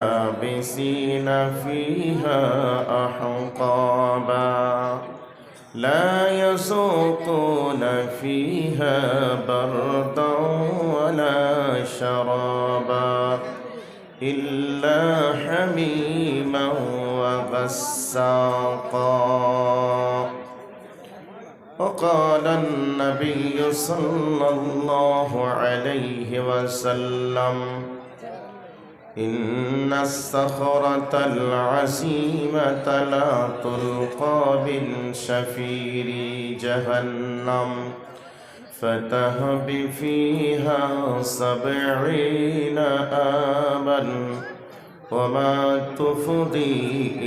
لابسين فيها أحقابا لا يذوقون فيها بردا ولا شرابا إلا حميما وغساقا وقال النبي صلى الله عليه وسلم إن الصخرة العظيمة لا تلقى بالشفير جهنم فتهب فيها 70 آبا وما تفضي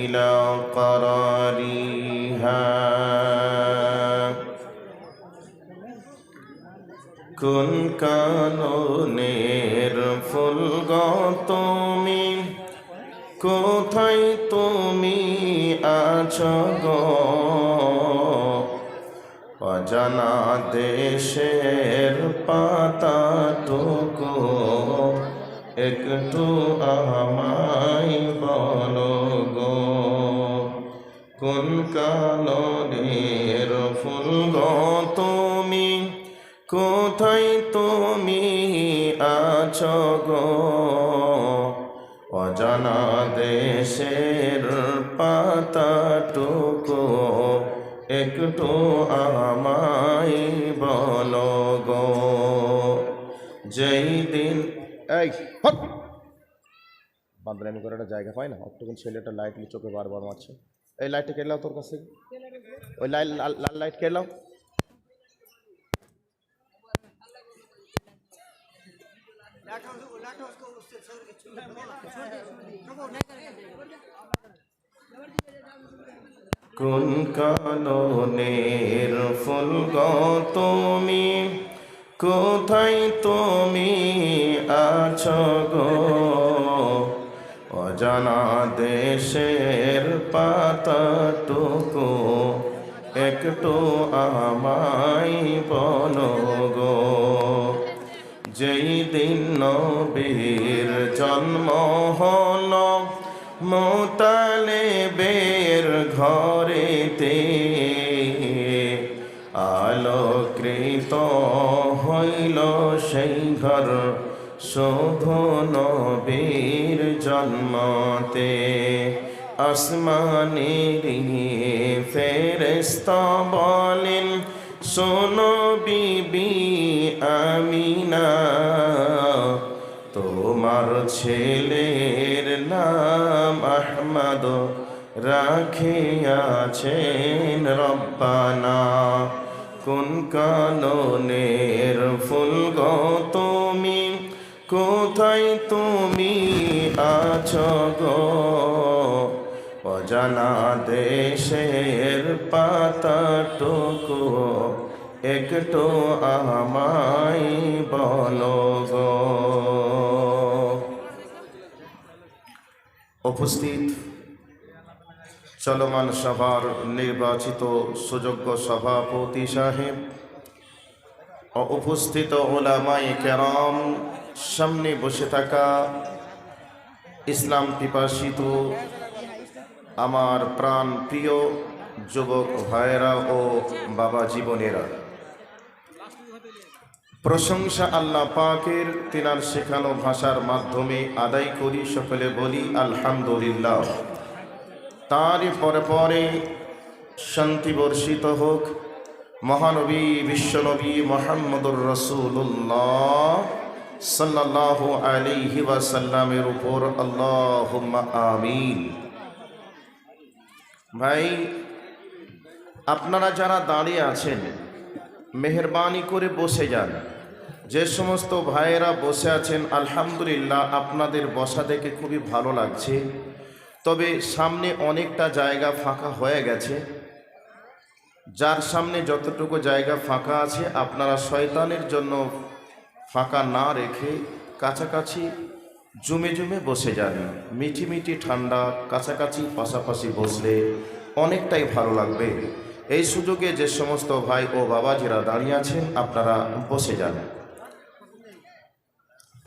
إلى قرارها কোন কাননের ফুল গো তুমি, কোথায় তুমি আছো গো? অজানা দেশের পাতাটুকু একটু আমায় বলো গো। কোন কাননের ফুল গো তুমি, কোথায় তুমি আছো গো? অজানা দেশের পাতাটুকু একটু আমায় বলো গো। যেই দিন এই বান্দরামি করে একটা জায়গা পায় না, অতটুকুন ছেলেটা লাইট নিয়ে চোখে বারবার মারছে। এই লাইটটা কেলাও তোর কাছে, ওই লাল লাইট কেলাও। কোন কাননের ফুল গো তুমি, কোথায় তুমি আছো গো? অজানা দেশের পাতাটুকু একটু আমায় বলো গো। যেই দিন নবীর জন্ম হলো মুতালিবের ঘরেতে, আলোকৃত হইল সেই ঘর শুভ নবীর জন্মতে। আসমানের ফেরেশতা বলেন, শোনো বিবি আমিনা, তোমার ছেলের নাম আহমদ রাখিয়াছেন রব্বানা। কোন কাননের ফুল গো তুমি, কোথায় তুমি আছো গো? অজানা দেশের পাতাটুকু একটু আমায় বলো গো। উপস্থিত চলমান সভার নির্বাচিত সুযোগ্য সভাপতি সাহেব ও উপস্থিত ওলামায়ে কেরাম, সামনে বসে থাকা ইসলাম পিপাসিত আমার প্রাণ প্রিয় যুবক ভাইয়েরা ও বাবা জীবনেরা, প্রশংসা আল্লাহ পাকের, তিনার শেখানো ভাষার মাধ্যমে আদায় করি, সকলে বলি আলহামদুলিল্লাহ। তারই পরে পরে শান্তি বর্ষিত হোক মহানবী বিশ্বনবী মুহাম্মদুর রাসূলুল্লাহ সাল্লাল্লাহু আলাইহি ওয়াসাল্লামের উপর, আল্লাহুম্মা আমিন। ভাই, আপনারা যারা দাঁড়িয়ে আছেন মেহেরবানি করে বসে যান। যে সমস্ত ভাইয়েরা বসে আছেন আলহামদুলিল্লাহ, আপনাদের বসা দেখে খুবই ভালো লাগছে। তবে সামনে অনেকটা জায়গা ফাঁকা হয়ে গেছে। যার সামনে যতটুকু জায়গা ফাঁকা আছে আপনারা শয়তানের জন্য ফাঁকা না রেখে কাছাকাছি জমে জমে বসে যান। মিঠি মিঠি ঠান্ডা কাছাকাছি পাশাপাশি বসলে অনেকটাই ভালো লাগবে। এই সুযোগে যে সমস্ত ভাই ও বাবাজিরা দাঁড়িয়ে আছেন আপনারা বসে যান।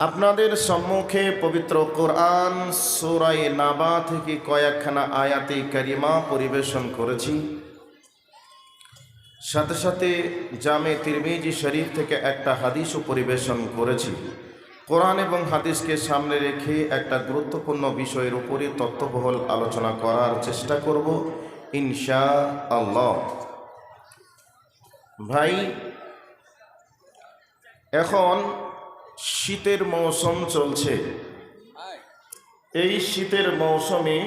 আপনাদের সম্মুখে পবিত্র কোরআন সূরা নাবা থেকে কয়েকখানা আয়াতে কারিমা পরিবেশন করেছি, সাথে সাথে জামে তিরমিজি শরীফ থেকে একটা হাদিসও পরিবেশন করেছি। কোরআন এবং হাদিসকে সামনে রেখে একটা গুরুত্বপূর্ণ বিষয়ের উপরে তত্ত্ববহুল আলোচনা করার চেষ্টা করব ইনশাআল্লাহ। ভাই, এখন শীতের মৌসুম চলছে। এই শীতের মৌসুমে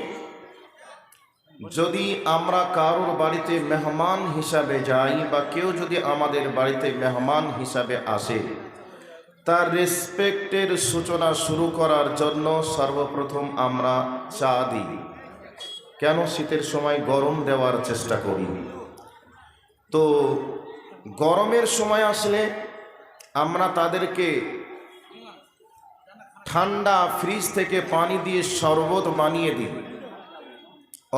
যদি আমরা কারোর বাড়িতে মেহমান হিসাবে যাই বা কেউ যদি আমাদের বাড়িতে মেহমান হিসাবে আসে, তার রেসপেক্টের সূচনা শুরু করার জন্য সর্বপ্রথম আমরা চা দিই। কেন? শীতের সময় গরম দেওয়ার চেষ্টা করি। তো গরমের সময় আসলে আমরা তাদেরকে ঠান্ডা ফ্রিজ থেকে পানি দিয়ে শরবত বানিয়ে দিই,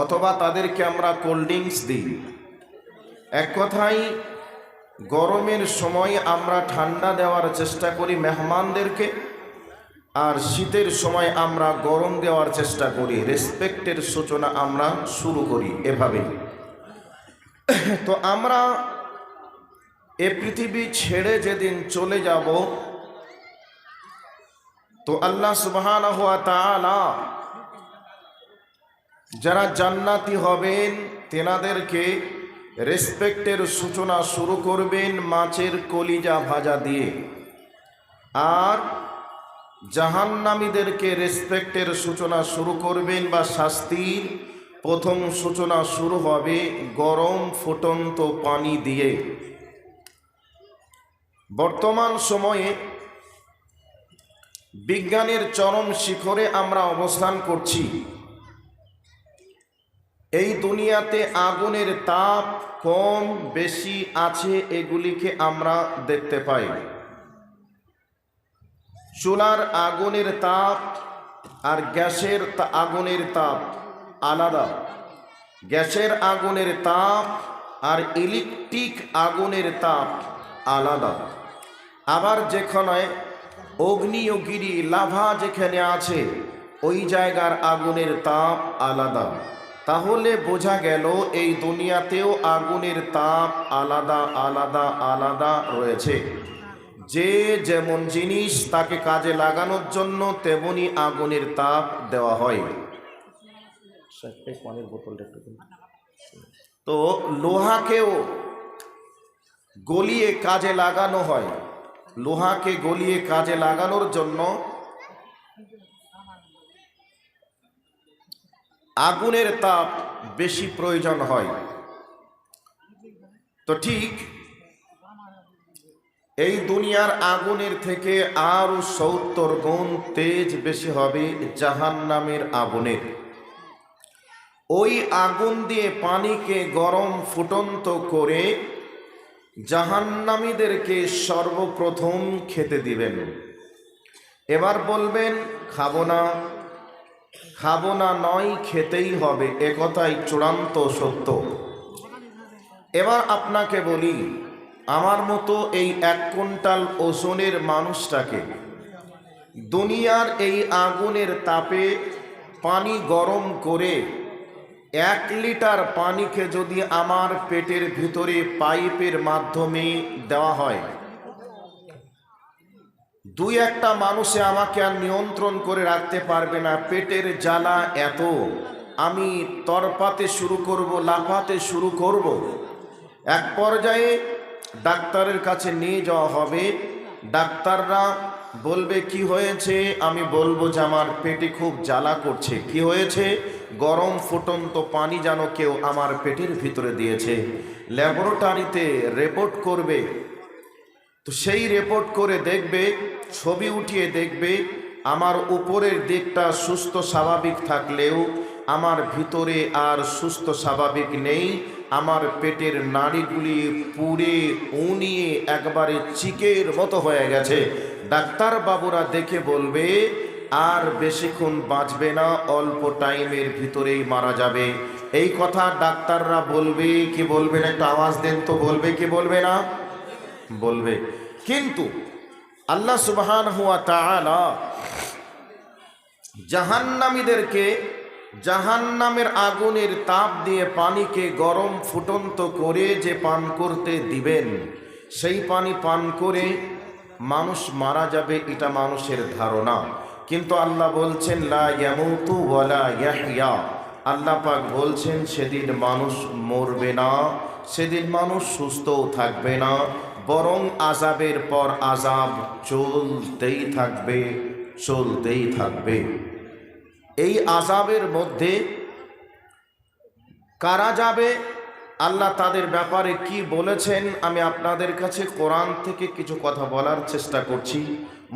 অথবা তাদেরকে আমরা কোল্ড ড্রিঙ্কস দিই। এক কথায় গরমের সময় আমরা ঠান্ডা দেওয়ার চেষ্টা করি মেহমানদেরকে, আর শীতের সময় আমরা গরম দেওয়ার চেষ্টা করি। রেসপেক্টের সূচনা আমরা শুরু করি এভাবে। তো আমরা এ পৃথিবী ছেড়ে যেদিন চলে যাব, তো আল্লাহ সুবহানাহু ওয়া তাআলা যারা জান্নাতি হবেন তেনাদেরকে রেসপেক্টের সূচনা শুরু করবেন মাছের কলিজা ভাজা দিয়ে, আর জাহান্নামীদেরকে রেসপেক্টের সূচনা শুরু করবেন বা শাস্তির প্রথম সূচনা শুরু হবে গরম ফুটন্ত পানি দিয়ে। বর্তমান সময়ে বিজ্ঞানের চরম শিখরে আমরা অবস্থান করছি। এই দুনিয়াতে আগুনের তাপ কম বেশি আছে, এগুলিকে আমরা দেখতে পাই। চুলার আগুনের তাপ আর গ্যাসের আগুনের তাপ আলাদা। গ্যাসের আগুনের তাপ আর ইলেকট্রিক আগুনের তাপ আলাদা। আবার যেখানে অগ্নিয়গিরি লাভা যেখানে আছে, ওই জায়গার আগুনের তাপ আলাদা। তাহলে বোঝা গেল এই দুনিয়াতেও আগুনের তাপ আলাদা আলাদা আলাদা রয়েছে। যে যেমন জিনিস তাকে কাজে লাগানোর জন্য তেমনি আগুনের তাপ দেওয়া হয়। তো লোহাকেও গলিয়ে কাজে লাগানো হয়। লোহাকে গলিয়ে কাজে লাগানোর জন্য আগুনের তাপ বেশি প্রয়োজন হয়। তো ঠিক এই দুনিয়ার আগুনের থেকে আরো 70 গুণ তেজ বেশি হবে জাহান্নামের আগুনের। ওই আগুন দিয়ে পানিকে গরম ফুটন্ত করে জাহান্নামীদেরকে সর্বপ্রথম খেতে দিবেন। এবার বলবেন খাবো না, খাবো না নয়, খেতেই হবে, একথাই চূড়ান্ত সত্য। এবার আপনাকে বলি, আমার মতো এই 1 কুইন্টাল ওজনের মানুষটাকে দুনিয়ার এই আগুনের তাপে পানি গরম করে 1 লিটার পানিকে যদি আমার পেটের ভিতরে পাইপের মাধ্যমে দেওয়া হয়, 2-1টা মানুষে আমাকে আর নিয়ন্ত্রণ করে রাখতে পারবে না। পেটের জ্বালা এত, আমি তরপাতে শুরু করব, লাফাতে শুরু করব। এক পর্যায়ে ডাক্তারের কাছে নিয়ে যাওয়া হবে। ডাক্তাররা বলবে কি হয়েছে, আমি বলবো যে আমার পেটে খুব জ্বালা করছে। কি হয়েছে? গরম ফুটন্ত পানি যেন কেউ আমার পেটের ভিতরে দিয়েছে। ল্যাবরেটরিতে রিপোর্ট করবে। তো সেই রিপোর্ট করে দেখবে, ছবি উঠিয়ে দেখবে, আমার উপরের দিকটা সুস্থ স্বাভাবিক থাকলেও আমার ভিতরে আর সুস্থ স্বাভাবিক নেই। আমার পেটের নাড়িগুলি পুড়ে উনিয়ে একবারে চিকের মতো হয়ে গেছে। ডাক্তার বাবুরা দেখে বলবে আর বেশিক্ষণ বাঁচবে না, অল্প টাইমের ভিতরেই মারা যাবে। এই কথা ডাক্তাররা বলবে কি বলবে না? একটা আওয়াজ দেন তো, বলবে কি বলবে না? বলবে। কিন্তু আল্লাহ সুবহানাহু ওয়া তাআলা জাহান্নামীদেরকে জাহান্নামের আগুনের তাপ দিয়ে পানিকে গরম ফুটন্ত করে যে পান করতে দিবেন, সেই পানি পান করে মানুষ মারা যাবে, এটা মানুষের ধারণা। কিন্তু আল্লাহ বলছেন লা ইয়ামুতু ওয়ালা ইয়াহইয়া। আল্লাহ পাক বলছেন সেদিন মানুষ মরবে না, সেদিন মানুষ সুস্থও থাকবে না, বরং আযাবের পর আযাব চলতেই থাকবে, চলতেই থাকবে। এই আযাবের মধ্যে কারা যাবে, আল্লাহ তাদের ব্যাপারে কি বলেছেন, আমি আপনাদের কাছে কোরআন থেকে কিছু কথা বলার চেষ্টা করছি।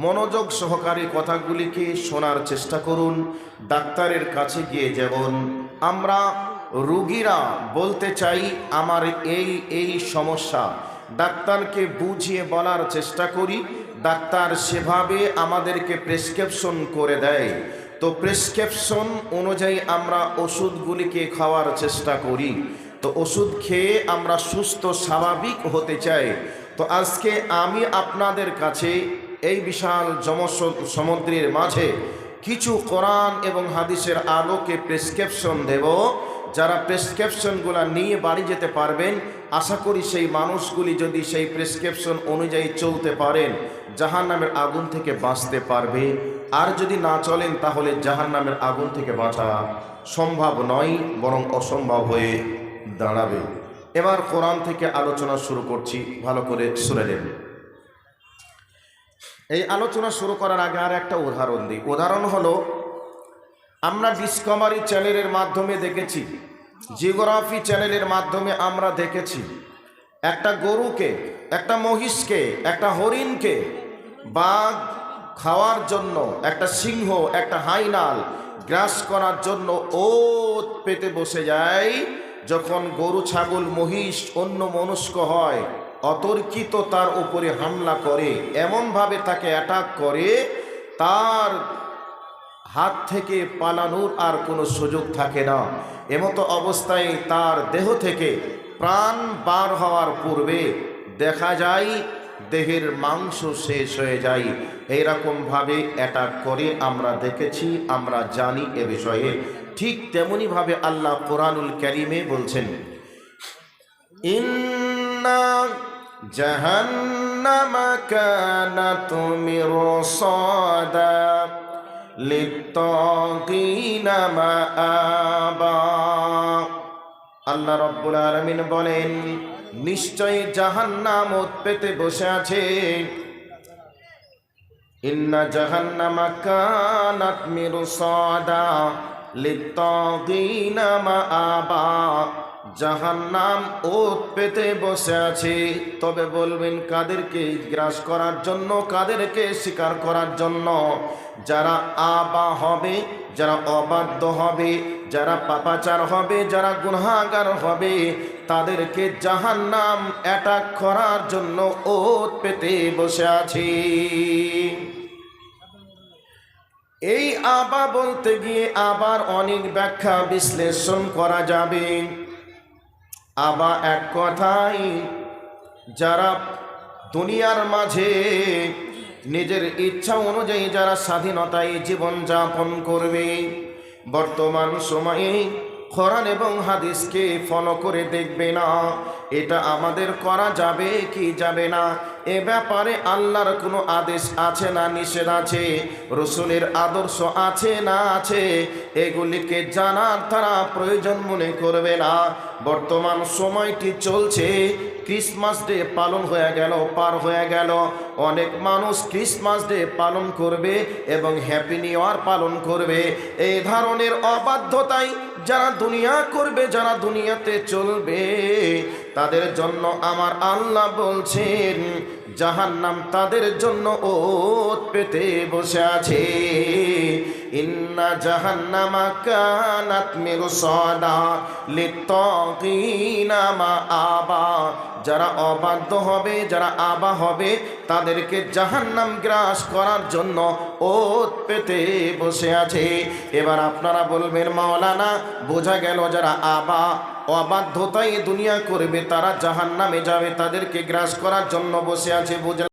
মনোযোগ সহকারে কথাগুলিকে শোনার চেষ্টা করুন। ডাক্তারের কাছে গিয়ে যেমন আমরা রোগীরা বলতে চাই আমার এই সমস্যা, ডাক্তারকে বুঝিয়ে বলার চেষ্টা করি, ডাক্তার সেভাবে আমাদেরকে প্রেসক্রিপশন করে দেয়, তো প্রেসক্রিপশন অনুযায়ী আমরা ওষুধগুলিকে খাওয়ার চেষ্টা করি। তো ওষুধ খেয়ে আমরা সুস্থ স্বাভাবিক হতে চাই। তো আজকে আমি আপনাদের কাছে এই বিশাল সমুদ্রের মাঝে কিছু কোরআন এবং হাদিসের আলোকে প্রেসক্রিপশন দেব। যারা প্রেসক্রিপশনগুলো নিয়ে বাড়ি যেতে পারবেন, আশা করি সেই মানুষগুলি যদি সেই প্রেসক্রিপশন অনুযায়ী চলতে পারেন, জাহান্নামের আগুন থেকে বাঁচতে পারবে। আর যদি না চলেন তাহলে জাহান্নামের আগুন থেকে বাঁচা সম্ভব নয়, বরং অসম্ভব হয়ে দাঁড়াবে। এবার কোরআন থেকে আলোচনা শুরু করছি, ভালো করে শুনে নেন। এই আলোচনা শুরু করার আগে আর একটা উদাহরণ দিই। উদাহরণ হলো, আমরা ডিসকভারি চ্যানেলের মাধ্যমে দেখেছি, জিওগ্রাফি চ্যানেলের মাধ্যমে আমরা দেখেছি একটা গরুকে, একটা মহিষকে, একটা হরিণকে বাঘ খাওয়ার জন্য, একটা সিংহ, একটা হাইনাল গ্রাস করার জন্য ওত পেতে বসে যায়। যখন গরু, ছাগল, মহিষ অন্য মনস্ক হয়, অতর্কিত তার উপরে হামলা করে, এমনভাবে তাকে অ্যাটাক করে, তার হাত থেকে পালানোর আর কোনো সুযোগ থাকে না। এমতো অবস্থায় তার দেহ থেকে প্রাণ বার হওয়ার পূর্বে দেখা যায় দেহের মাংস শেষ হয়ে যায়। এইরকমভাবে অ্যাটাক করে আমরা দেখেছি, আমরা জানি এ বিষয়ে। ঠিক তেমনিভাবে আল্লাহ কোরআনুল কারীমে বলছেন, ইন্না জাহান্নামা কানাত মিরসাদা লিত্তাগিনা মাআবা। আল্লাহ রাব্বুল আলামিন বলেন, নিশ্চয়ই জাহান্নাম ওত পেতে বসে আছে। ইন্না জাহান্নামা কানাত মিরসাদা লিত্তাগিনা মাআবা। জাহান্নাম ওত পেতে বসে আছে। তবে বলবেন কাদেরকে গ্রাস করার জন্য, কাদেরকে শিকার করার জন্য? যারা আবা হবে, যারা অবাধ্য হবে, যারা পাপাচার হবে, যারা গুনাহগার হবে, তাদেরকে জাহান্নাম অ্যাটাক করার জন্য ওত পেতে বসে আছে। এই আবা বলতে গিয়ে আবার অনেক ব্যাখ্যা বিশ্লেষণ করা যাবে। আবা এক কথাই যারা দুনিয়ার মাঝে নিজের ইচ্ছা অনুযায়ী যারা স্বাধীনতায় জীবনযাপন করবে। বর্তমান সময়ে কোরআন এবং হাদিসকে ফলো করে দেখবে না, এটা আমাদের করা যাবে কি যাবে না, এ ব্যাপারে আল্লাহর কোনো আদেশ আছে না নিষেধ আছে, রসুলের আদর্শ আছে না আছে, এগুলিকে জানার তারা প্রয়োজন মনে করবে না। বর্তমান সময়টি চলছে, ক্রিসমাস ডে পালন হয়ে গেল, পার হয়ে গেল। অনেক মানুষ ক্রিসমাস ডে পালন করবে এবং হ্যাপি নিউ ইয়ার পালন করবে। এই ধরনের অবাধ্যতাই যারা দুনিয়া করবে, যারা দুনিয়াতে চলবে, তাদের জন্য আমার আল্লাহ বলছেন জাহান্নাম তাদের জন্য ওত পেতে বসে আছে। ইন্না জাহান্নামা কানাত মিরসাদা লিত্তাগিনা মাআবা। যারা অবাধ্য হবে, যারা আবা হবে, তাদেরকে জাহান্নাম গ্রাস করার জন্য ওত পেতে বসে আছে। এবার আপনারা বলবেন মাওলানা, বোঝা গেল যারা আবা অবাধ্যতায় দুনিয়া করবে তারা জাহান্নামে যাবে, তাদেরকে গ্রাস করার জন্য বসে আছে, বোঝা